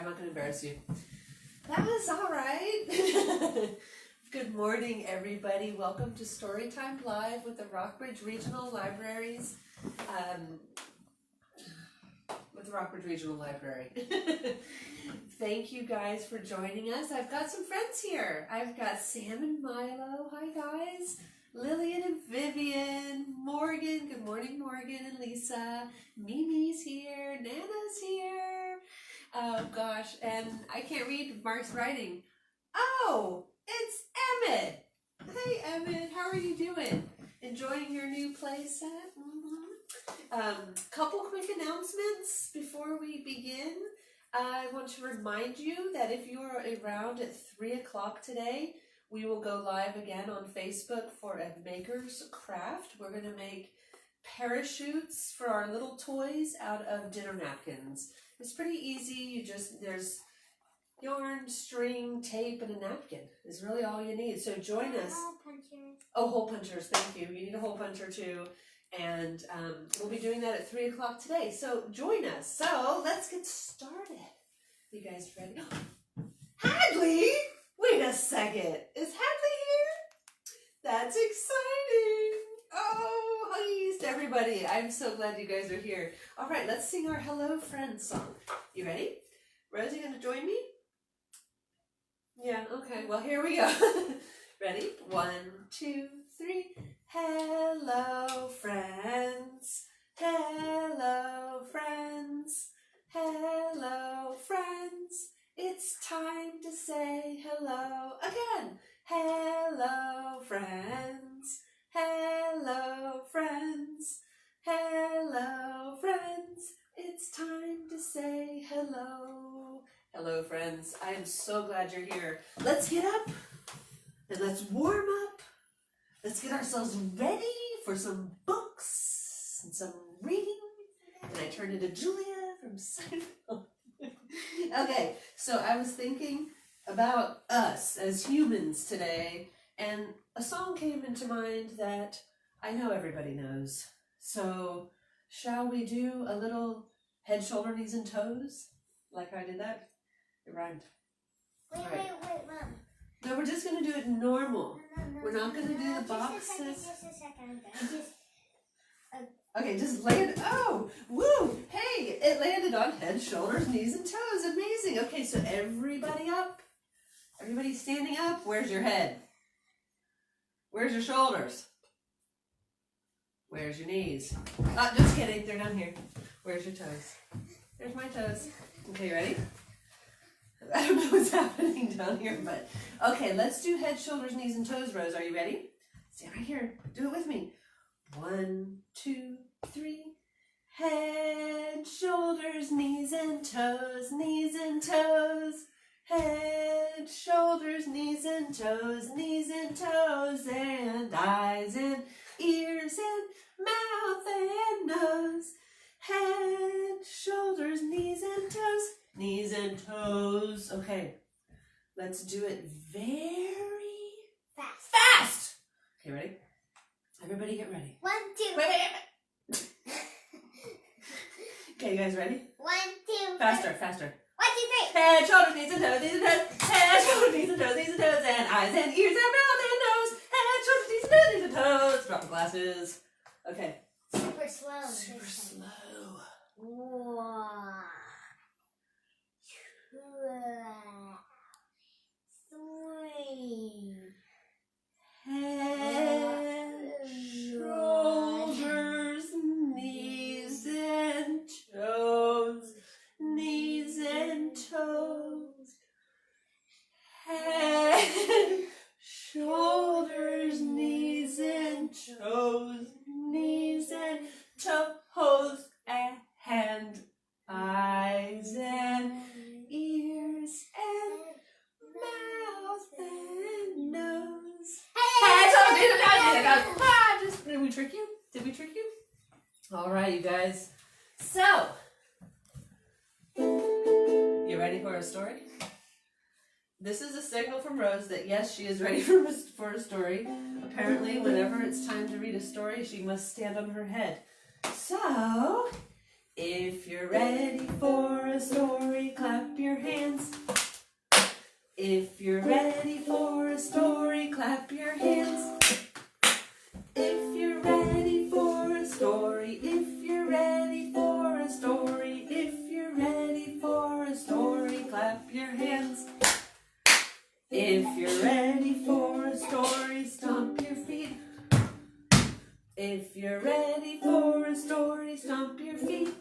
I'm not going to embarrass you. That was all right. Good morning, everybody. Welcome to Storytime Live with the Rockbridge Regional Libraries. Thank you guys for joining us. I've got some friends here. I've got Sam and Milo. Hi, guys. Lillian and Vivian. Morgan. Good morning, Morgan and Lisa. Mimi's here. Nana's here. Oh, gosh. And I can't read Mark's writing. Oh, it's Emmett. Hey, Emmett. How are you doing? Enjoying your new play set? Couple quick announcements before we begin. I want to remind you that if you are around at 3 o'clock today, we will go live again on Facebook for a maker's craft. We're going to make parachutes for our little toys out of dinner napkins. It's pretty easy. There's yarn, string, tape, and a napkin is really all you need. So join us. Hole punchers. Oh, hole punchers. Thank you. You need a hole puncher too. And we'll be doing that at 3 o'clock today. So join us. So let's get started. You guys ready? Hadley! Wait a second. Is Hadley here? That's exciting. Oh, huggies to everybody. I'm so glad you guys are here. All right, let's sing our Hello Friends song. You ready? Rose, you going to join me? Yeah, okay. Well, here we go. Ready? 1, 2, 3. Hello, friends. Hello, friends. Hello, friends. It's time to say hello again. Hello, friends. Hello, friends. Hello, friends. It's time to say hello. Hello, friends. I am so glad you're here. Let's get up and let's warm up. Let's get ourselves ready for some books and some reading. And I turned into Julia from Seinfeld. Okay, so I was thinking about us as humans today, and a song came into mind that I know everybody knows. So shall we do a little head, shoulder, knees, and toes? Like I did that? It rhymed. Wait, Mom. No, we're just going to do it normal. We're not going to do the boxes. Just a second. Okay, just land. Oh, woo! Hey, it landed on head, shoulders, knees, and toes. Amazing. Okay, so everybody up. Everybody standing up. Where's your head? Where's your shoulders? Where's your knees? Oh, just kidding. They're down here. Where's your toes? There's my toes. Okay, ready? I don't know what's happening down here, but okay, let's do head, shoulders, knees, and toes, Rose. Are you ready? Stand right here. Do it with me. 1, 2, 3. Head, shoulders, knees, and toes, knees and toes. Head, shoulders, knees, and toes, knees and toes, and eyes and ears and mouth and nose. Head, shoulders, knees, and toes. Knees and toes. Okay, let's do it very fast. Okay, ready? Everybody get ready. 1, 2. Wait. Okay, you guys ready? 1, 2. Faster. 1, 2, 3. Head, shoulders, knees and toes, knees and toes. Head, shoulders, knees and toes, knees and toes, and eyes and ears and mouth and nose. Head, shoulders, knees and toes, knees and toes. Drop the glasses. Okay. Super slow. Super slow. 1, 2, 3. Head, shoulders, knees and toes, knees and toes. Head, shoulders, knees and toes, knees and toes, and eyes and ears and mouth and nose. Head, shoulders, knees and toes, knees and toes. Did we trick you? All right, you guys. So, you ready for a story? This is a signal from Rose that yes, she is ready for a story. Apparently, whenever it's time to read a story, she must stand on her head. So, If you're ready for a story, clap your hands. If you're ready for a story, clap your hands. If you're ready for a story, if you're ready for a story, if you're ready for a story, clap your hands. If you're ready for a story, stomp your feet. If you're ready for a story, stomp your feet.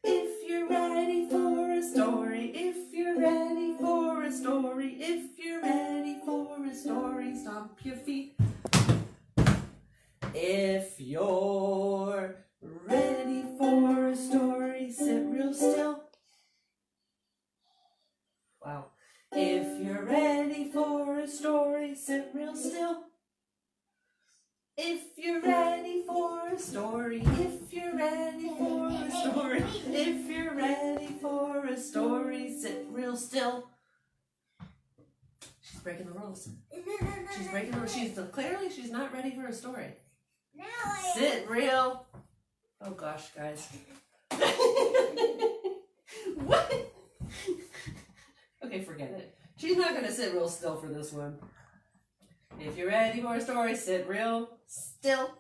If you're ready for a story, if you're ready for a story, if you're ready for a story, stomp your feet. If you're ready for a story, sit real still. Wow. If you're ready for a story, sit real still. If you're ready for a story, if you're ready for a story, if you're ready for a story, sit real still. She's breaking the rules. She's breaking the rules. Clearly she's not ready for a story. Sit real. Oh gosh, guys. What? Okay, forget it. She's not going to sit real still for this one. If you're ready for a story, sit real still.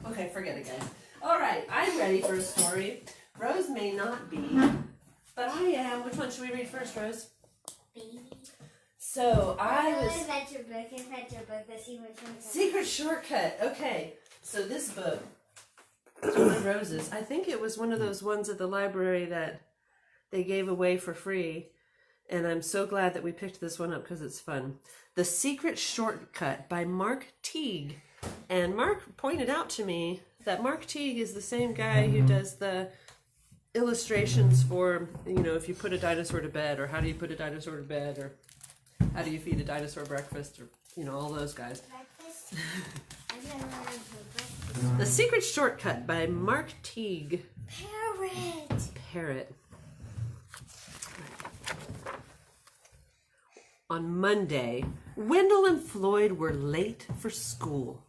Okay, forget it, guys. All right, I'm ready for a story. Rose may not be, but I am. Which one should we read first, Rose? B. So I was... Adventure book. Let's see which one. Secret Shortcut. Okay, so this book is one of Rose's. I think it was one of those ones at the library that they gave away for free. And I'm so glad that we picked this one up because it's fun. The Secret Shortcut by Mark Teague. And Mark pointed out to me that Mark Teague is the same guy who does the illustrations for, you know, if you put a dinosaur to bed, or how do you put a dinosaur to bed, or how do you feed a dinosaur breakfast, or, you know, all those guys. Breakfast? I've never heard of breakfast. The Secret Shortcut by Mark Teague. Parrot. On Monday, Wendell and Floyd were late for school.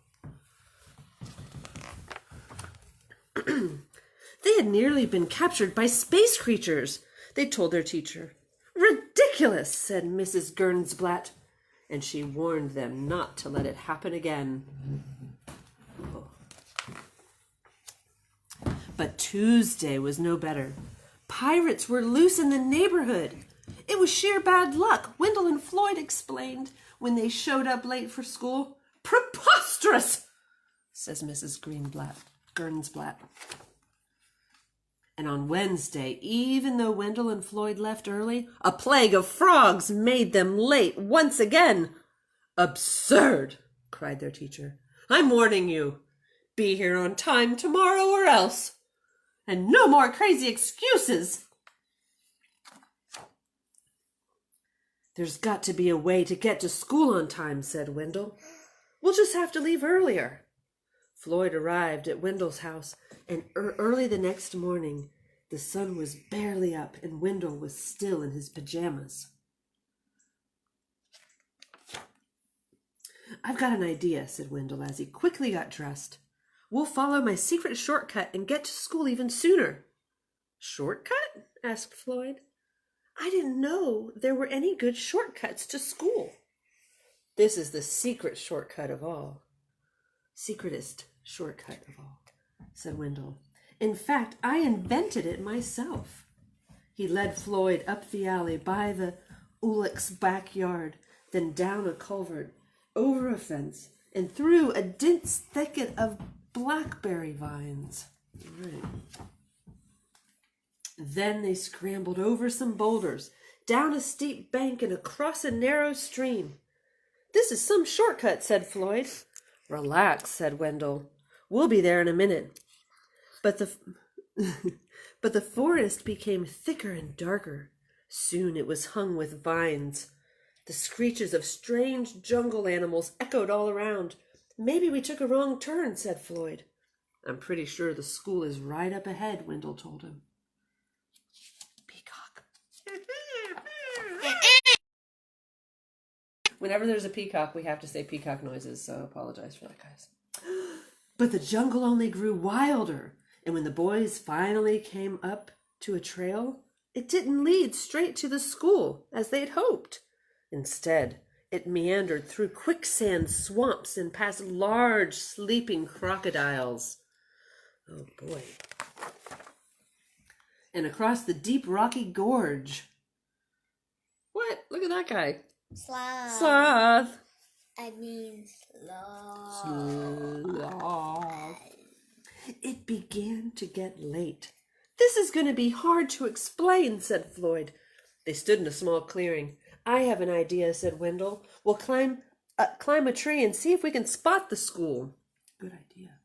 They had nearly been captured by space creatures, they told their teacher. Ridiculous, said Mrs. Gernsblatt, and she warned them not to let it happen again. Oh. But Tuesday was no better. Pirates were loose in the neighborhood. It was sheer bad luck, Wendell and Floyd explained when they showed up late for school. Preposterous, says Mrs. Gernsblatt. And on Wednesday, even though Wendell and Floyd left early, a plague of frogs made them late once again. Absurd, cried their teacher. I'm warning you. Be here on time tomorrow or else. And no more crazy excuses. There's got to be a way to get to school on time, said Wendell. We'll just have to leave earlier. Floyd arrived at Wendell's house, and early the next morning, the sun was barely up and Wendell was still in his pajamas. I've got an idea, said Wendell as he quickly got dressed. We'll follow my secret shortcut and get to school even sooner. Shortcut? Asked Floyd. I didn't know there were any good shortcuts to school. This is the secret shortcut of all. Secretest shortcut of all, said Wendell. In fact, I invented it myself. He led Floyd up the alley by the Ulick's backyard, then down a culvert, over a fence, and through a dense thicket of blackberry vines. Right. Then they scrambled over some boulders, down a steep bank and across a narrow stream. This is some shortcut, said Floyd. Relax, said Wendell. We'll be there in a minute. But the forest became thicker and darker. Soon it was hung with vines. The screeches of strange jungle animals echoed all around. Maybe we took a wrong turn, said Floyd. I'm pretty sure the school is right up ahead, Wendell told him. Peacock. Whenever there's a peacock, we have to say peacock noises, so I apologize for that, guys. But the jungle only grew wilder, And when the boys finally came up to a trail, it didn't lead straight to the school as they'd hoped. Instead, it meandered through quicksand swamps and past large sleeping crocodiles. Oh boy. And across the deep rocky gorge. What? Look at that guy. Sloth. Sloth. I mean sloth. Sloth. It began to get late. This is going to be hard to explain, said Floyd. They stood in a small clearing. I have an idea, said Wendell. We'll climb a tree and see if we can spot the school. Good idea.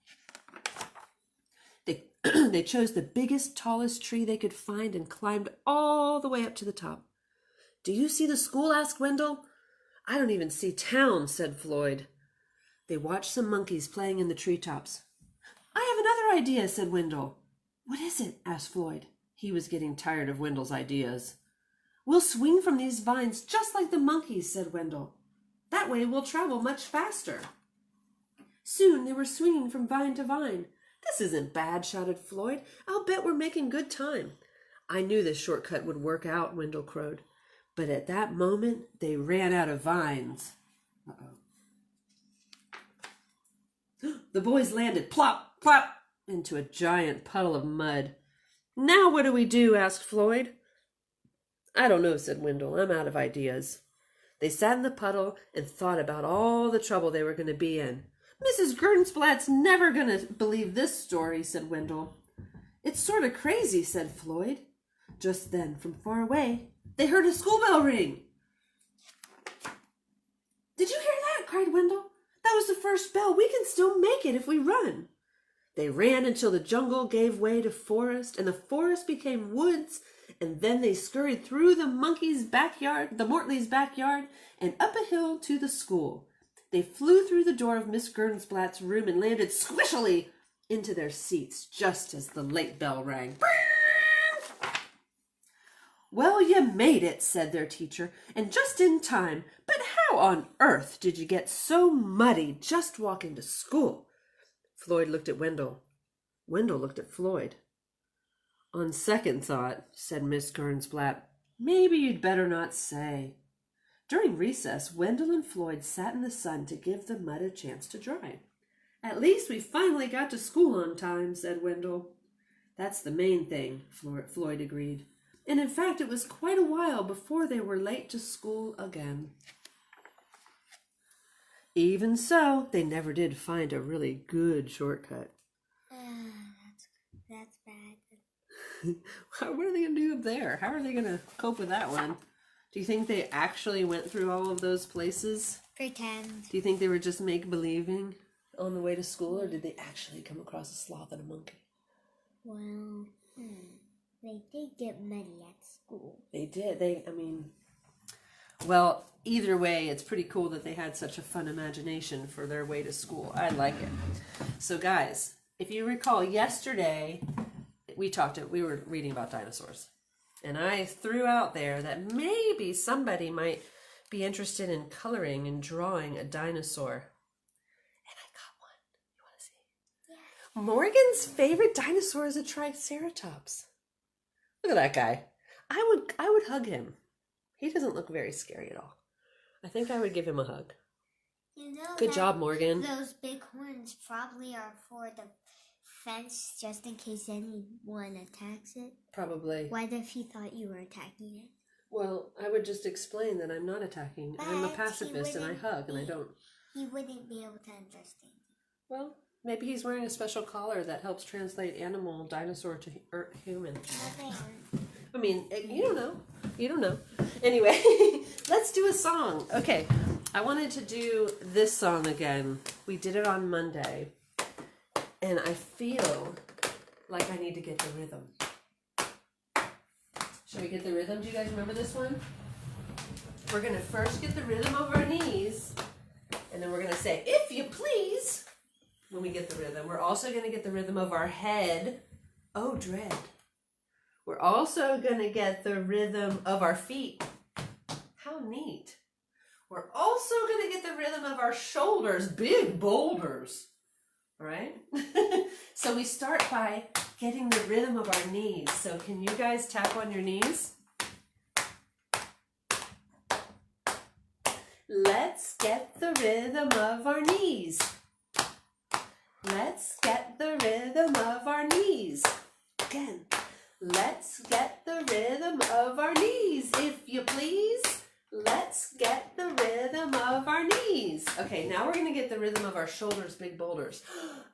They chose the biggest, tallest tree they could find and climbed all the way up to the top. Do you see the school? Asked Wendell. I don't even see town, said Floyd. They watched some monkeys playing in the treetops. I have another idea, said Wendell. What is it? Asked Floyd. He was getting tired of Wendell's ideas. We'll swing from these vines just like the monkeys, said Wendell. That way we'll travel much faster. Soon they were swinging from vine to vine. This isn't bad, shouted Floyd. I'll bet we're making good time. I knew this shortcut would work out, Wendell crowed. But at that moment, they ran out of vines. Uh-oh. The boys landed plop, plop, into a giant puddle of mud. Now what do we do? Asked Floyd. I don't know, said Wendell. I'm out of ideas. They sat in the puddle and thought about all the trouble they were going to be in. Mrs. Gernsplat's never going to believe this story, said Wendell. It's sort of crazy, said Floyd. Just then, from far away, they heard a school bell ring. Did you hear that? Cried Wendell. That was the first bell. We can still make it if we run. They ran until the jungle gave way to forest, and the forest became woods, and then they scurried through the Mortleys' backyard, and up a hill to the school. They flew through the door of Miss Gernsplat's room and landed squishily into their seats just as the late bell rang. Well, you made it, said their teacher, and just in time. But how on earth did you get so muddy just walking to school? Floyd looked at Wendell. Wendell looked at Floyd. On second thought, said Miss Gernsplat, maybe you'd better not say. During recess, Wendell and Floyd sat in the sun to give the mud a chance to dry. At least we finally got to school on time, said Wendell. That's the main thing, Floyd agreed. And in fact, it was quite a while before they were late to school again. Even so, they never did find a really good shortcut. That's bad. What are they going to do up there? How are they going to cope with that one? Do you think they actually went through all of those places? Pretend. Do you think they were just make-believing on the way to school, or did they actually come across a sloth and a monkey? Well, they did get muddy at school. They did. Well, either way, it's pretty cool that they had such a fun imagination for their way to school. I like it. So, guys, if you recall, yesterday we were reading about dinosaurs. And I threw out there that maybe somebody might be interested in coloring and drawing a dinosaur. And I got one. You want to see? Yeah. Morgan's favorite dinosaur is a Triceratops. Look at that guy. I would hug him. He doesn't look very scary at all. I think I would give him a hug. You know, good job, Morgan. Those big horns probably are for the fence just in case anyone attacks it. Probably. What if he thought you were attacking it? Well, I would just explain that I'm not attacking. But I'm a pacifist and I hug and I don't. He wouldn't be able to understand. Well, maybe he's wearing a special collar that helps translate animal, dinosaur to human. I mean, you don't know. You don't know. Anyway, let's do a song. Okay, I wanted to do this song again. We did it on Monday. And I feel like I need to get the rhythm. Should we get the rhythm? Do you guys remember this one? We're going to first get the rhythm of our knees. And then we're going to say, if you please, when we get the rhythm. We're also going to get the rhythm of our head. Oh, dread. We're also going to get the rhythm of our feet. How neat. We're also going to get the rhythm of our shoulders. Big boulders. all right? So we start by getting the rhythm of our knees. So can you guys tap on your knees? Let's get the rhythm of our knees. Let's get the rhythm of our knees. Again. Let's get the rhythm of our knees, if you please. Let's get the rhythm of our knees. Okay, now we're going to get the rhythm of our shoulders, big boulders.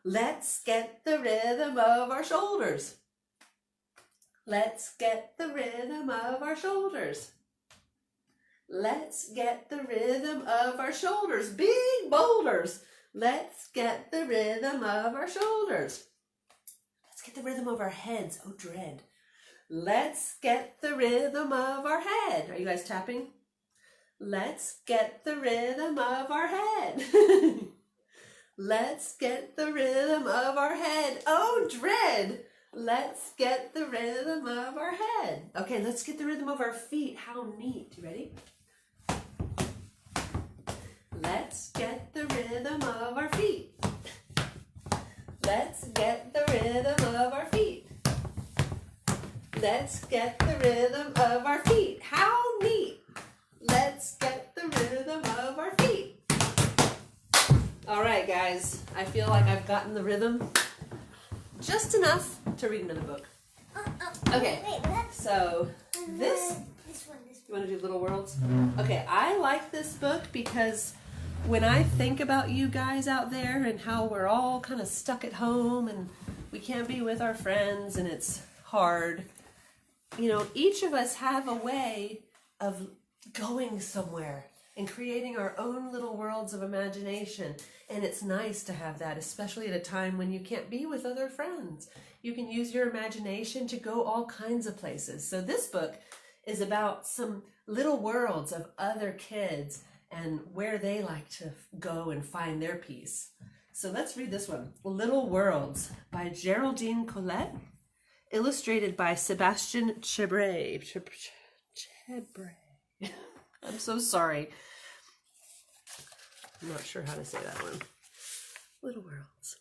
Let's get the rhythm of our shoulders. Let's get the rhythm of our shoulders. Let's get the rhythm of our shoulders, big boulders. Let's get the rhythm of our shoulders. Let's get the rhythm of our heads. Oh, dread. Let's get the rhythm of our head. Are you guys tapping? Let's get the rhythm of our head. Let's get the rhythm of our head. Oh, dread. Let's get the rhythm of our head. Okay, let's get the rhythm of our feet. How neat. You ready? Let's get the rhythm of our feet. Let's get the rhythm of our feet. Let's get the rhythm of our feet. How neat. Let's get the rhythm of our feet. All right, guys. I feel like I've gotten the rhythm just enough to read another book. Okay, so this one. You want to do Little Worlds? Okay, I like this book because when I think about you guys out there and how we're all kind of stuck at home and we can't be with our friends and it's hard, you know, each of us have a way of going somewhere and creating our own little worlds of imagination. And it's nice to have that, especially at a time when you can't be with other friends. You can use your imagination to go all kinds of places. So this book is about some little worlds of other kids and where they like to go and find their peace. So let's read this one. Little Worlds by Geraldine Collet, illustrated by Sebastien Chebret. Chebret. I'm so sorry. I'm not sure how to say that one. Little worlds.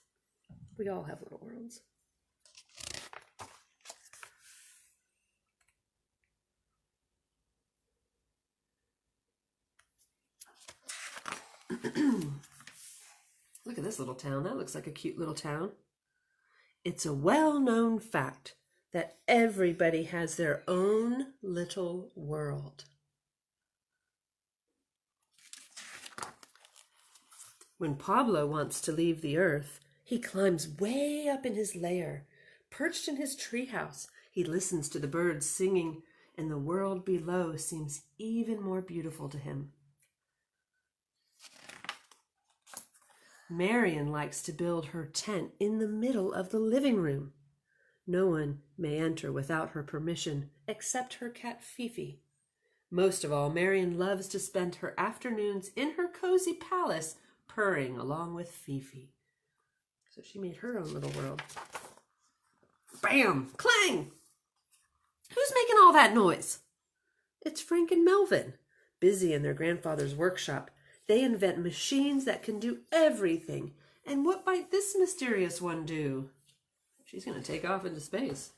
We all have little worlds. Look at this little town. That looks like a cute little town. It's a well-known fact that everybody has their own little world. When Pablo wants to leave the earth, he climbs way up in his lair. Perched in his treehouse, he listens to the birds singing, and the world below seems even more beautiful to him. Marion likes to build her tent in the middle of the living room. No one may enter without her permission, except her cat Fifi. Most of all, Marion loves to spend her afternoons in her cozy palace, purring along with Fifi. So she made her own little world. Bam! Clang! Who's making all that noise? It's Frank and Melvin, busy in their grandfather's workshop. They invent machines that can do everything. And what might this mysterious one do? She's going to take off into space.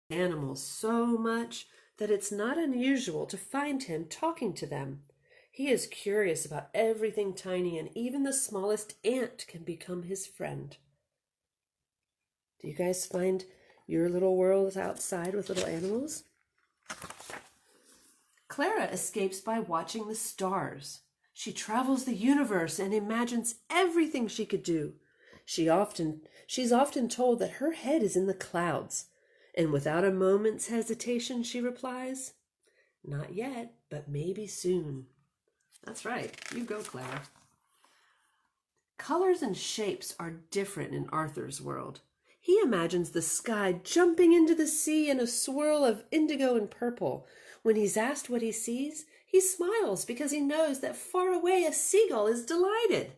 Animals so much that it's not unusual to find him talking to them. He is curious about everything tiny, and even the smallest ant can become his friend. Do you guys find your little worlds outside with little animals? Clara escapes by watching the stars. She travels the universe and imagines everything she could do. She's often told that her head is in the clouds, and without a moment's hesitation, she replies, "Not yet, but maybe soon." That's right. You go, Clara. Colors and shapes are different in Arthur's world. He imagines the sky jumping into the sea in a swirl of indigo and purple. When he's asked what he sees, he smiles because he knows that far away a seagull is delighted.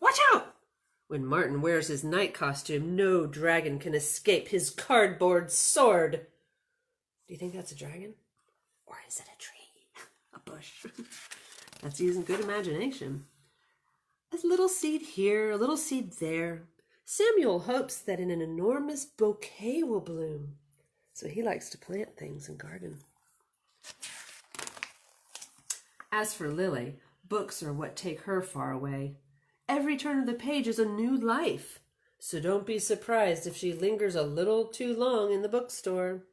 Watch out! When Martin wears his night costume, no dragon can escape his cardboard sword. Do you think that's a dragon? Or is it a tree? A bush. That's using good imagination. A little seed here, a little seed there. Samuel hopes that an enormous bouquet will bloom. So he likes to plant things and garden. As for Lily, books are what take her far away. Every turn of the page is a new life. So don't be surprised if she lingers a little too long in the bookstore.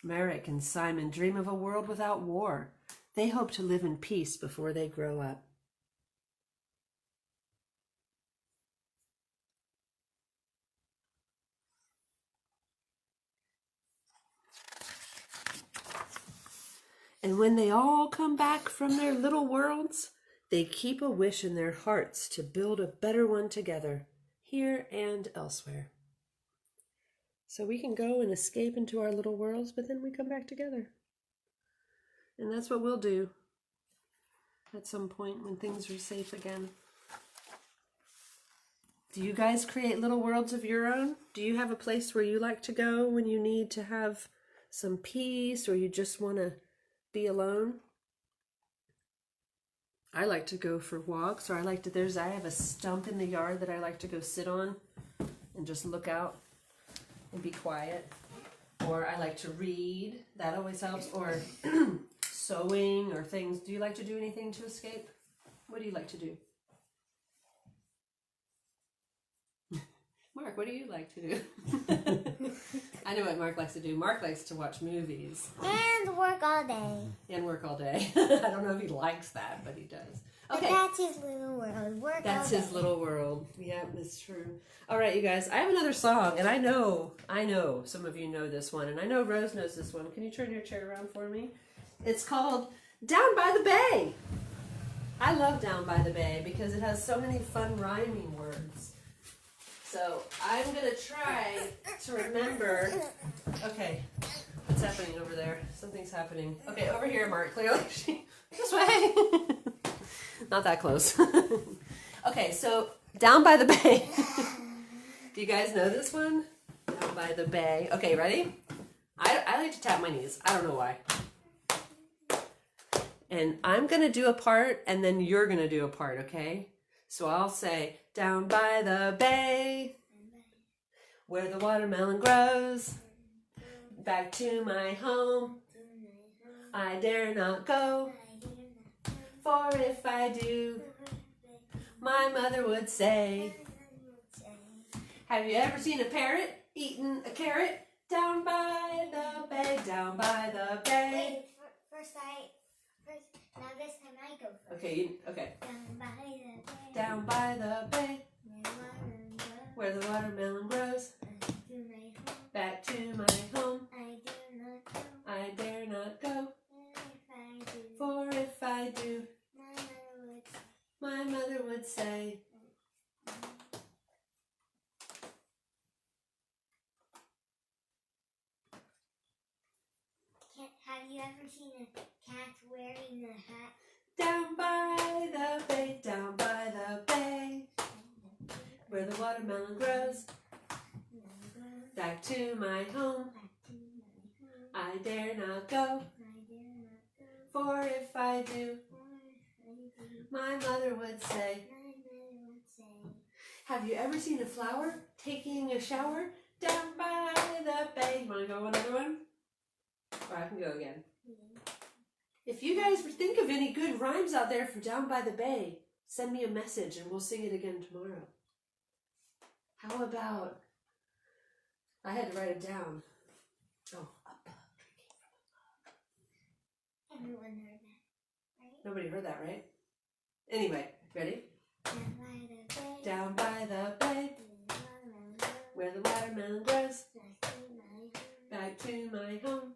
Merrick and Simon dream of a world without war. They hope to live in peace before they grow up. And when they all come back from their little worlds, they keep a wish in their hearts to build a better one together, here and elsewhere. So we can go and escape into our little worlds, but then we come back together. And that's what we'll do at some point when things are safe again. Do you guys create little worlds of your own? Do you have a place where you like to go when you need to have some peace or you just want to be alone? I like to go for walks, or I have a stump in the yard that I like to go sit on and just look out and be quiet. Or I like to read, that always helps, or sewing or things. Do you like to do anything to escape? What do you like to do? Mark, what do you like to do? I know what Mark likes to do. Mark likes to watch movies. And work all day. And work all day. I don't know if he likes that, but he does. Okay. But that's his little world. That's his little world. Yeah, that's true. All right, you guys. I have another song, and I know some of you know this one, and I know Rose knows this one. Can you turn your chair around for me? It's called Down by the Bay. I love Down by the Bay because it has so many fun rhyming words. So I'm going to try to remember. Okay, what's happening over there? Something's happening. Okay, over here, Mark, clearly. This way. Not that close. Okay, so Down by the Bay. Do you guys know this one? Down by the Bay. Okay, ready? I like to tap my knees. I don't know why. And I'm going to do a part, and then you're going to do a part, okay? So I'll say, down by the bay, where the watermelon grows, back to my home, I dare not go, for if I do, my mother would say. Have you ever seen a parrot eating a carrot? Down by the bay, down by the bay. Now this time I go first. Okay, okay. Down by the bay. Down by the bay, where the watermelon grows, back to my home, I dare not go, for if I do, my mother would say. Have you ever seen a cat wearing a hat? Down by the bay, down by the bay, where the watermelon grows, back to my home, I dare not go, for if I do, my mother would say. Have you ever seen a flower taking a shower? Down by the bay. You want to go another one? Or I can go again. If you guys think of any good rhymes out there for Down by the Bay, send me a message and we'll sing it again tomorrow. How about, I had to write it down. Oh, a bug drinking from a mug. Everyone heard that, right? Nobody heard that, right? Anyway, ready? Down by the bay, Down by the bay, where the watermelon grows, back to my home,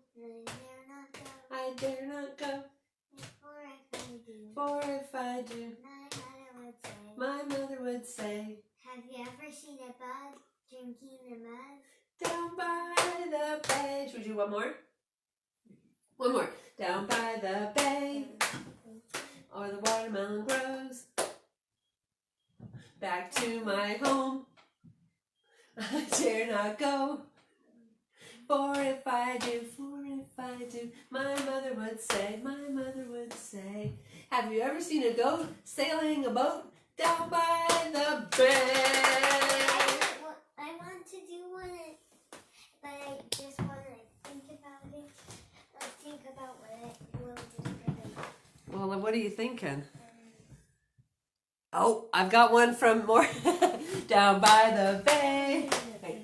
I dare not go, for if I do, my mother would say. Have you ever seen a bug drinking a mug? Down by the bay. Should we do one more? One more. Down by the bay, or the watermelon grows, back to my home, I dare not go. For if I do, my mother would say, Have you ever seen a goat sailing a boat down by the bay? I want to do one, but I just want to think about it. Think about what I will do for them. Well, what are you thinking? Oh, I've got one from more down by the bay. Okay.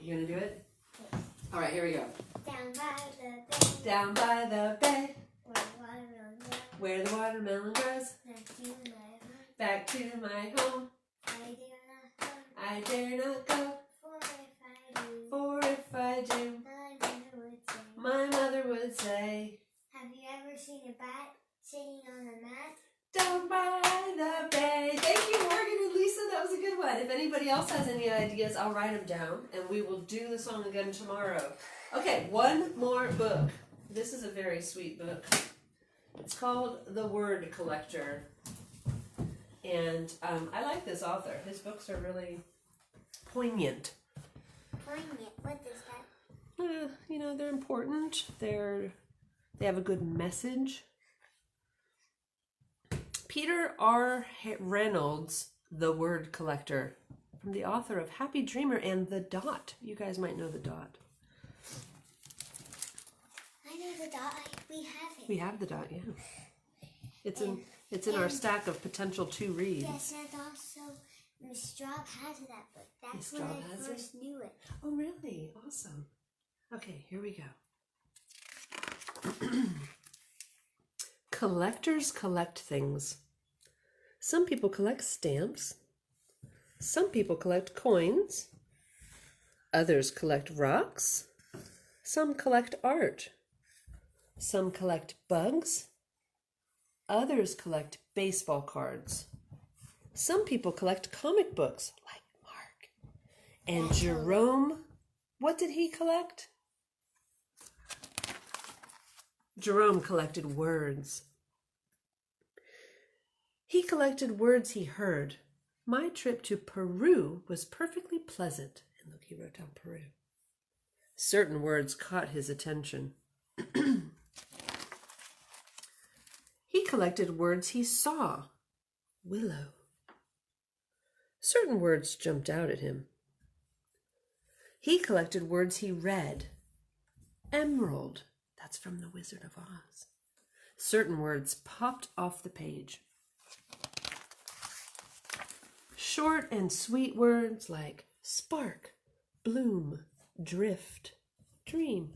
You gonna do it? Yes. All right, here we go. Down by the bay. Down by the bay, Where the watermelon grows. where the watermelon grows. Back to my home. Back to my home. I dare not go. I dare not go. For if I do, For if I do, my mother would say. my mother would say, Have you ever seen a bat sitting on a mat? down by the bay. Thank you, Morgan and Lisa. That was a good one. If anybody else has any ideas, I'll write them down, and we will do the song again tomorrow. Okay, one more book. This is a very sweet book. It's called The Word Collector. And I like this author. His books are really poignant. Poignant. What is that? You know, they're important. They have a good message. Peter R. Reynolds, The Word Collector, from the author of Happy Dreamer and The Dot. You guys might know The Dot. I know the dot. We have it. We have The Dot, yeah. It's in our stack of potential to read. Yes, and also Miss Straub has that book. That's Miss when Straub I has first knew it. Oh, really? Awesome. Okay, here we go. Collectors collect things. Some people collect stamps. Some people collect coins. Others collect rocks. Some collect art. Some collect bugs. Others collect baseball cards. Some people collect comic books, like Mark. And Jerome, what did he collect? Jerome collected words. He collected words he heard. My trip to Peru was perfectly pleasant. And look, he wrote down Peru. Certain words caught his attention. He collected words he saw. Willow. Certain words jumped out at him. He collected words he read. Emerald. That's from The Wizard of Oz. Certain words popped off the page. Short and sweet words like spark, bloom, drift, dream.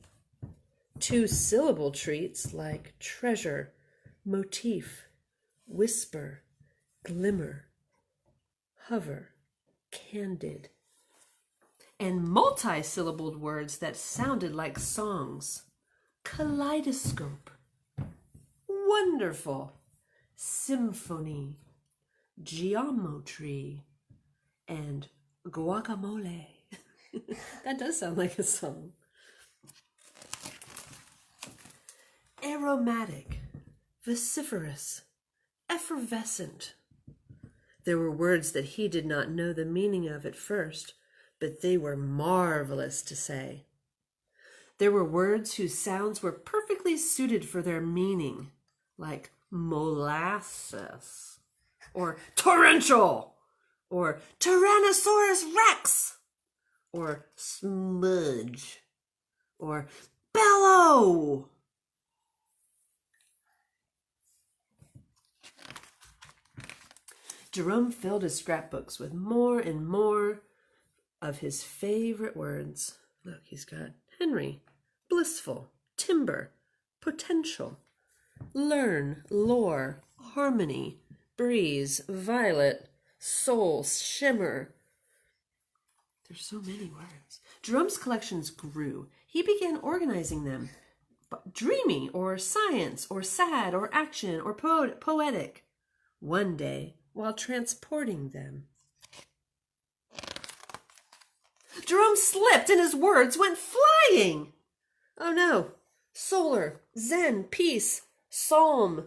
Two-syllable treats like treasure, motif, whisper, glimmer, hover, candid. And multi-syllabled words that sounded like songs. Kaleidoscope, wonderful, symphony, geometry, and guacamole. That does sound like a song. Aromatic, vociferous, effervescent. There were words that he did not know the meaning of at first, but they were marvelous to say. There were words whose sounds were perfectly suited for their meaning, like molasses, or torrential, or Tyrannosaurus Rex, or smudge, or bellow. Jerome filled his scrapbooks with more and more of his favorite words. Look, he's got Henry, blissful, timber, potential, learn, lore, harmony, breeze, violet, soul, shimmer. There's so many words. Jerome's collections grew. He began organizing them. Dreamy, or science, or sad, or action, or poetic. One day, while transporting them, Jerome slipped and his words went flying. Oh no. Solar, Zen, peace, psalm,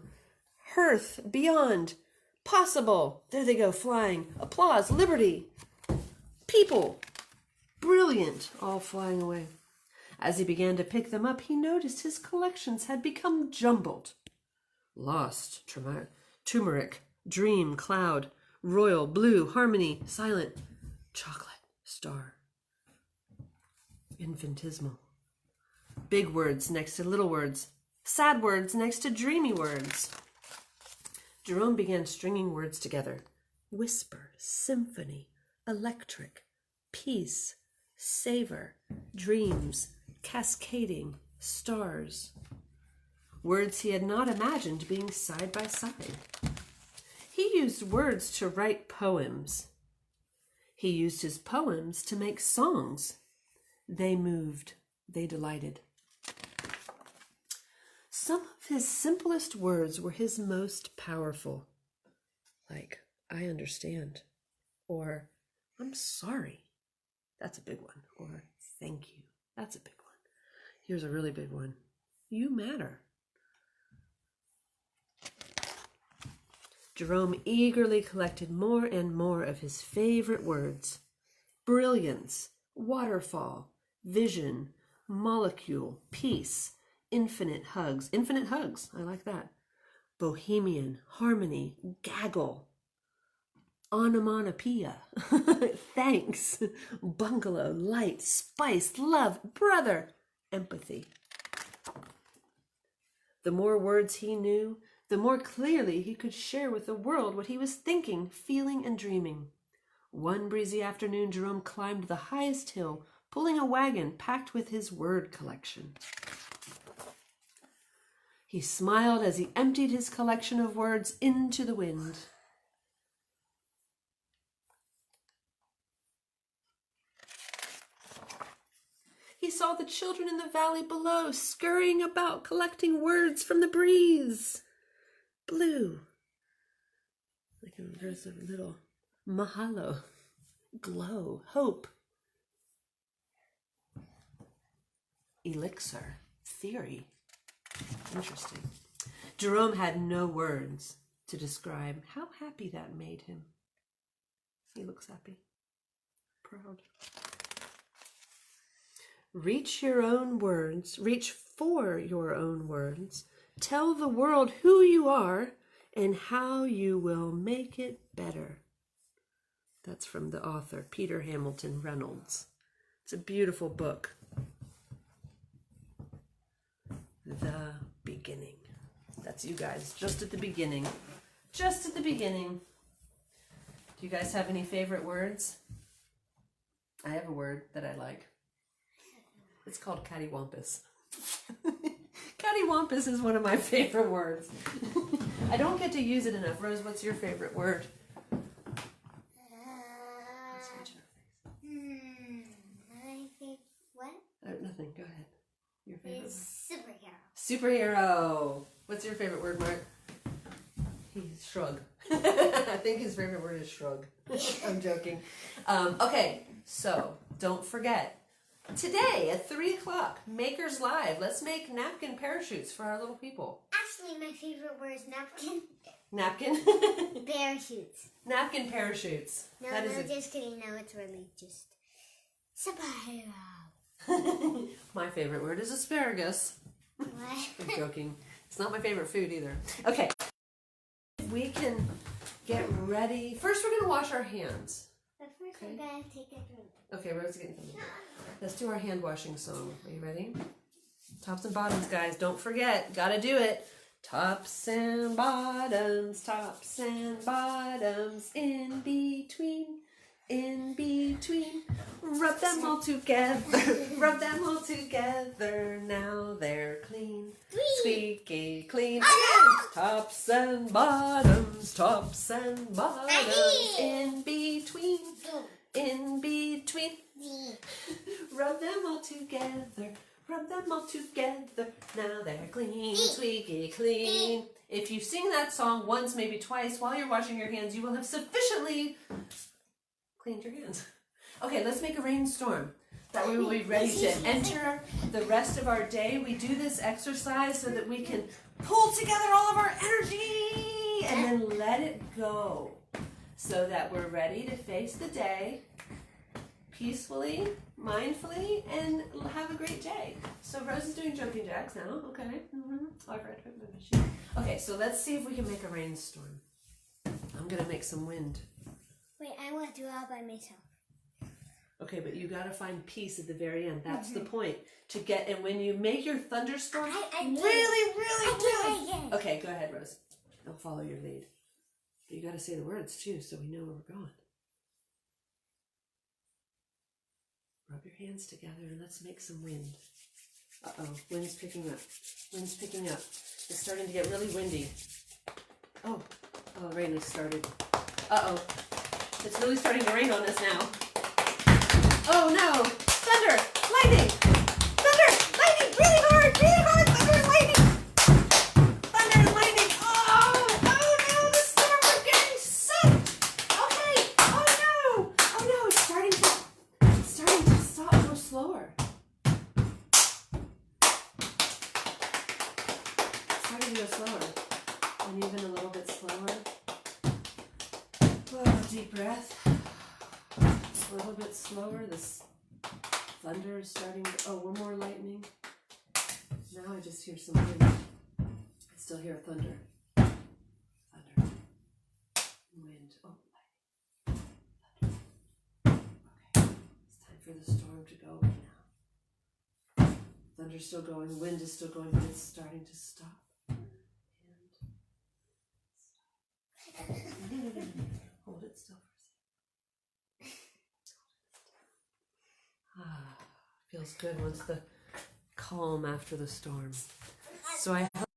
hearth, beyond, possible. There they go, flying. Applause, liberty. people, brilliant, all flying away. As he began to pick them up, he noticed his collections had become jumbled. Lost, turmeric, dream, cloud, royal, blue, harmony, silent, chocolate, star, infinitesimal. Big words next to little words, sad words next to dreamy words. Jerome began stringing words together. Whisper, symphony, electric, peace, savor, dreams, cascading, stars. Words he had not imagined being side by side. He used words to write poems. He used his poems to make songs. They moved, they delighted. Some of his simplest words were his most powerful, like, I understand, or I'm sorry. That's a big one. Or thank you. That's a big one. Here's a really big one. You matter. Jerome eagerly collected more and more of his favorite words. Brilliance, waterfall, vision, molecule, peace, infinite hugs. Infinite hugs, I like that. Bohemian, harmony, gaggle, onomatopoeia, thanks, bungalow, light, spice, love, brother, empathy. The more words he knew, the more clearly he could share with the world what he was thinking, feeling, and dreaming. One breezy afternoon, Jerome climbed the highest hill, pulling a wagon packed with his word collection. He smiled as he emptied his collection of words into the wind. He saw the children in the valley below, scurrying about, collecting words from the breeze. Blue. There's a little mahalo. Glow. Hope. Elixir. Theory. Interesting. Jerome had no words to describe how happy that made him. He looks happy. Proud. Reach your own words. Reach for your own words. Tell the world who you are and how you will make it better. That's from the author, Peter Hamilton Reynolds. It's a beautiful book. The beginning. That's you guys, just at the beginning. Just at the beginning. Do you guys have any favorite words? I have a word that I like. It's called cattywampus. Cattywampus is one of my favorite words. I don't get to use it enough. Rose, what's your favorite word? My favorite, what? Nothing, go ahead. Your favorite word. Superhero. Superhero. What's your favorite word, Mark? He's shrug. I think his favorite word is shrug. I'm joking. Okay, so don't forget. Today at 3 o'clock, Makers Live. Let's make napkin parachutes for our little people. Actually, my favorite word is napkin. Napkin? Parachutes. Napkin parachutes. No, just kidding. No, it's really just superhero. My favorite word is asparagus. What? I'm joking. It's not my favorite food either. Okay. We can get ready. First, we're going to wash our hands. But first, we're going to take a drink. Okay, Rose is getting something. Let's do our hand washing song. Are you ready? Tops and bottoms, guys. Don't forget. Gotta do it. Tops and bottoms, in between, in between. Rub them all together, rub them all together. Now they're clean, squeaky clean. Tops and bottoms, in between, in between. Rub them all together. Rub them all together. Now they're clean, squeaky clean. If you sing that song once, maybe twice, while you're washing your hands, you will have sufficiently cleaned your hands. Okay, let's make a rainstorm. That way we'll be ready to enter the rest of our day. We do this exercise so that we can pull together all of our energy and then let it go so that we're ready to face the day peacefully, mindfully, and have a great day. So Rose is doing jumping jacks now. Okay. Oh, I've read my machine. Okay, so let's see if we can make a rainstorm. I'm gonna make some wind. Wait, I want to do it all by myself. Okay, but you gotta find peace at the very end. That's the point. To get, and when you make your thunderstorm, really. Okay, go ahead, Rose. I'll follow your lead. But you gotta say the words too, so we know where we're going. Rub your hands together and let's make some wind. Uh-oh, wind's picking up. Wind's picking up. It's starting to get really windy. Oh, rain has started. Uh-oh, it's really starting to rain on us now. Oh no, thunder, lightning, really hard, thunder and lightning. Thunder and lightning, oh no, the storm is getting sucked. Okay, oh no, it's starting to stop, go slower. Starting to go slower, and even a little bit slower. Oh, deep breath. A little bit slower. This thunder is starting to, oh, one more lightning. Now I just hear some wind. I still hear thunder. Thunder. Wind. Oh, lightning. Thunder. Okay. It's time for the storm to go away now. Thunder's still going, wind is still going, but it's starting to stop. And hold it still for a second. Feels good once the calm after the storm. So I hope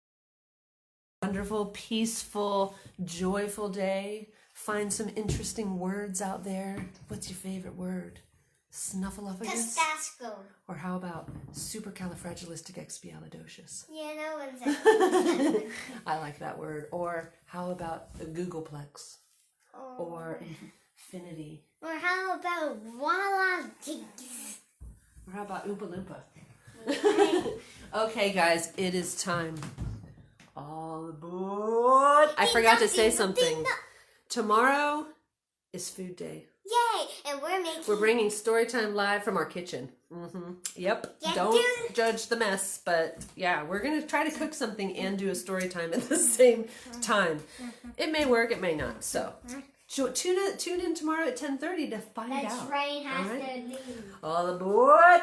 a wonderful, peaceful, joyful day. Find some interesting words out there. What's your favorite word? Snuffleupagus? Pistachio. Or how about supercalifragilisticexpialidocious? Yeah, no one's ever. I like that word. Or how about the Googleplex? Or infinity? Or how about Walla Jinx? Or how about Oompa Loompa? Okay, guys, it is time. All aboard! I forgot to say something. Tomorrow is food day. Yay! And we're bringing Storytime live from our kitchen. Yep. Yeah, Don't judge the mess, but yeah, we're gonna try to cook something and do a Storytime at the same time. It may work, it may not. So tune in tomorrow at 10:30 to find out. That's right. Has to leave. All aboard!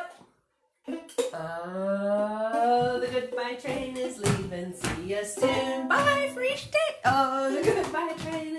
Oh, the goodbye train is leaving. See you soon. Bye for each day. Oh, the goodbye train